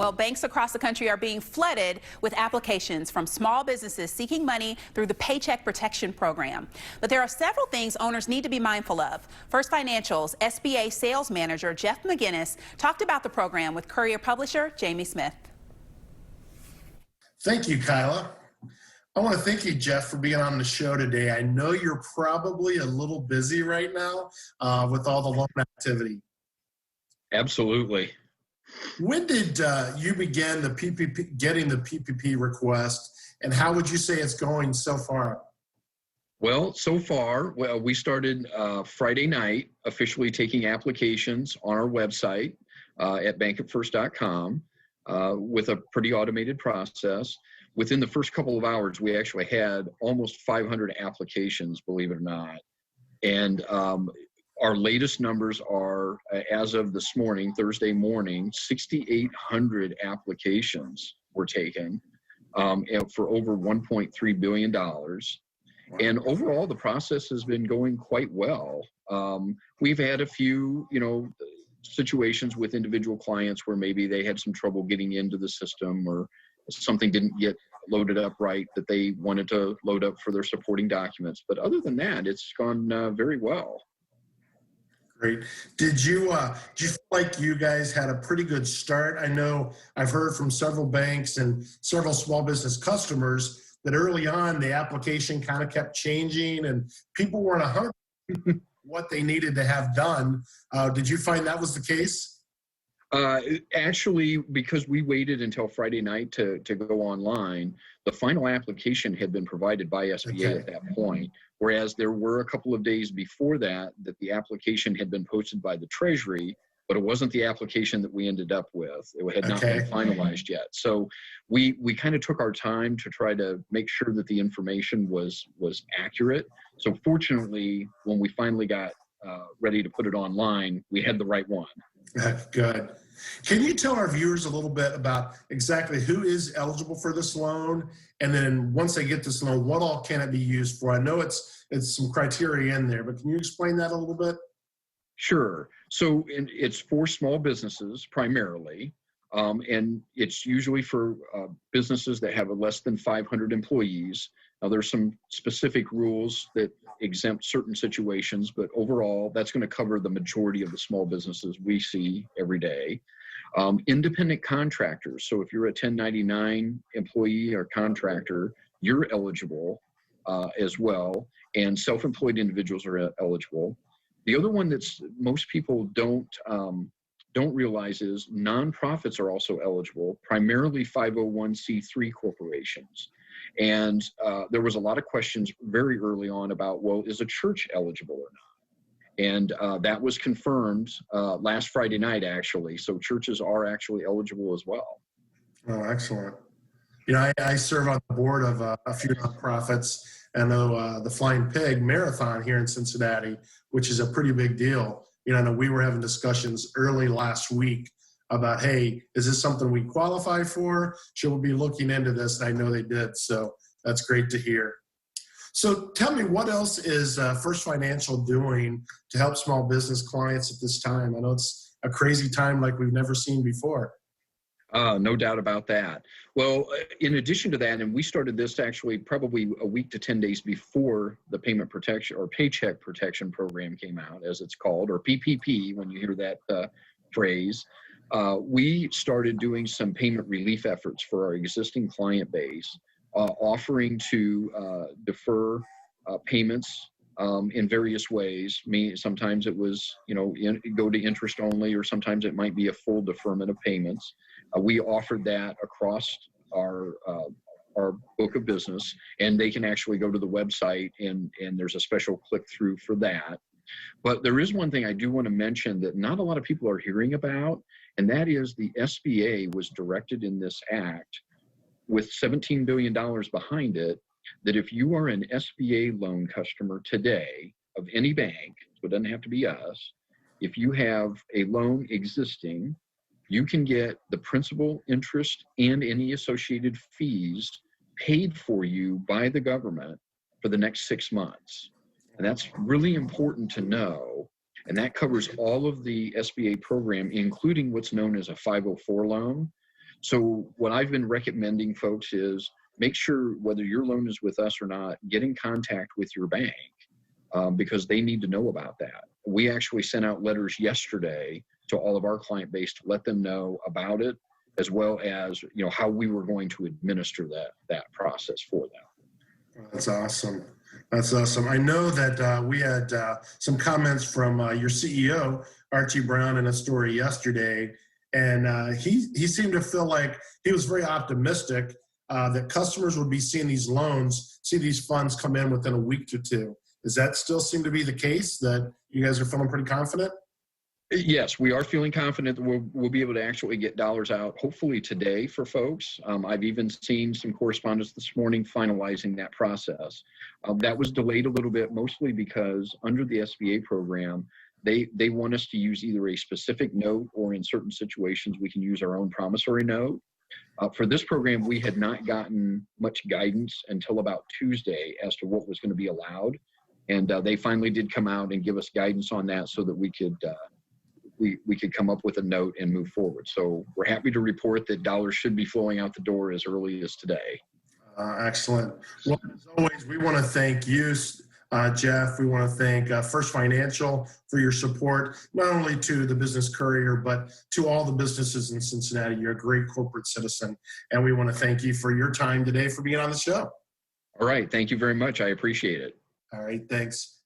Well, banks across the country are being flooded with applications from small businesses seeking money through the Paycheck Protection Program. But there are several things owners need to be mindful of. First Financial's SBA sales manager, Jeff McGinnis, talked about the program with Courier publisher Jamie Smith. Thank you, Kyla. I want to thank you, Jeff, for being on the show today. I know you're probably a little busy right now with all the loan activity. Absolutely. When did you begin getting the PPP request, and how would you say it's going so far? Well, so far, we started Friday night officially taking applications on our website at bankatfirst.com with a pretty automated process. Within the first couple of hours, we actually had almost 500 applications, believe it or not. And our latest numbers are, as of this morning, Thursday morning, 6,800 applications were taken for over $1.3 billion. Wow. And overall, the process has been going quite well. We've had a few, situations with individual clients where maybe they had some trouble getting into the system or something didn't get loaded up right that they wanted to load up for their supporting documents. But other than that, it's gone very well. Great. Did you feel like you guys had a pretty good start? I know I've heard from several banks and several small business customers that early on the application kind of kept changing and people weren't 100% what they needed to have done. Did you find that was the case? Actually, because we waited until Friday night to go online, the final application had been provided by SBA at that point, whereas there were a couple of days before that the application had been posted by the Treasury, but it wasn't the application that we ended up with. It had not been finalized yet. So we kind of took our time to try to make sure that the information was accurate. So fortunately, when we finally got ready to put it online, we had the right one. Good. Can you tell our viewers a little bit about exactly who is eligible for this loan? And then once they get this loan, what all can it be used for? I know it's some criteria in there, but can you explain that a little bit? Sure. So it's for small businesses primarily, and it's usually for businesses that have less than 500 employees. Now, there's some specific rules that exempt certain situations, but overall, that's going to cover the majority of the small businesses we see every day. Independent contractors. So if you're a 1099 employee or contractor, you're eligible as well, and self-employed individuals are eligible. The other one that's most people don't realize is nonprofits are also eligible, primarily 501c3 corporations. And there was a lot of questions very early on about, well, is a church eligible or not? And that was confirmed last Friday night, actually. So churches are actually eligible as well. Oh, excellent. I serve on the board of a few nonprofits. I know the Flying Pig Marathon here in Cincinnati, which is a pretty big deal. I know we were having discussions early last week about, hey, is this something we qualify for? Should we be looking into this? And I know they did, so that's great to hear. So tell me, what else is First Financial doing to help small business clients at this time? I know it's a crazy time like we've never seen before. No doubt about that. Well, in addition to that, and we started this actually probably a week to 10 days before the Payment Protection or Paycheck Protection Program came out, as it's called, or PPP, when you hear that phrase. We started doing some payment relief efforts for our existing client base, offering to defer payments in various ways. Sometimes it was, go to interest only, or sometimes it might be a full deferment of payments. We offered that across our book of business, and they can actually go to the website and there's a special click through for that. But there is one thing I do want to mention that not a lot of people are hearing about, and that is the SBA was directed in this act with $17 billion behind it, that if you are an SBA loan customer today of any bank, so it doesn't have to be us, if you have a loan existing, you can get the principal, interest, and any associated fees paid for you by the government for the next 6 months. And that's really important to know. And that covers all of the SBA program, including what's known as a 504 loan. So what I've been recommending folks is make sure whether your loan is with us or not, get in contact with your bank because they need to know about that. We actually sent out letters yesterday to all of our client base to let them know about it, as well as how we were going to administer that process for them. That's awesome. That's awesome. I know that we had some comments from your CEO, Archie Brown, in a story yesterday, and he seemed to feel like he was very optimistic that customers would be seeing these loans, see these funds come in within a week or two. Does that still seem to be the case, that you guys are feeling pretty confident? Yes, we are feeling confident that we'll be able to actually get dollars out, hopefully today for folks. I've even seen some correspondence this morning finalizing that process. That was delayed a little bit, mostly because under the SBA program, they want us to use either a specific note, or in certain situations, we can use our own promissory note. For this program, we had not gotten much guidance until about Tuesday as to what was going to be allowed. And they finally did come out and give us guidance on that so that we could come up with a note and move forward. So we're happy to report that dollars should be flowing out the door as early as today. Excellent. Well, as always, we want to thank you, Jeff. We want to thank First Financial for your support, not only to the Business Courier, but to all the businesses in Cincinnati. You're a great corporate citizen, and we want to thank you for your time today, for being on the show. All right. Thank you very much. I appreciate it. All right. Thanks.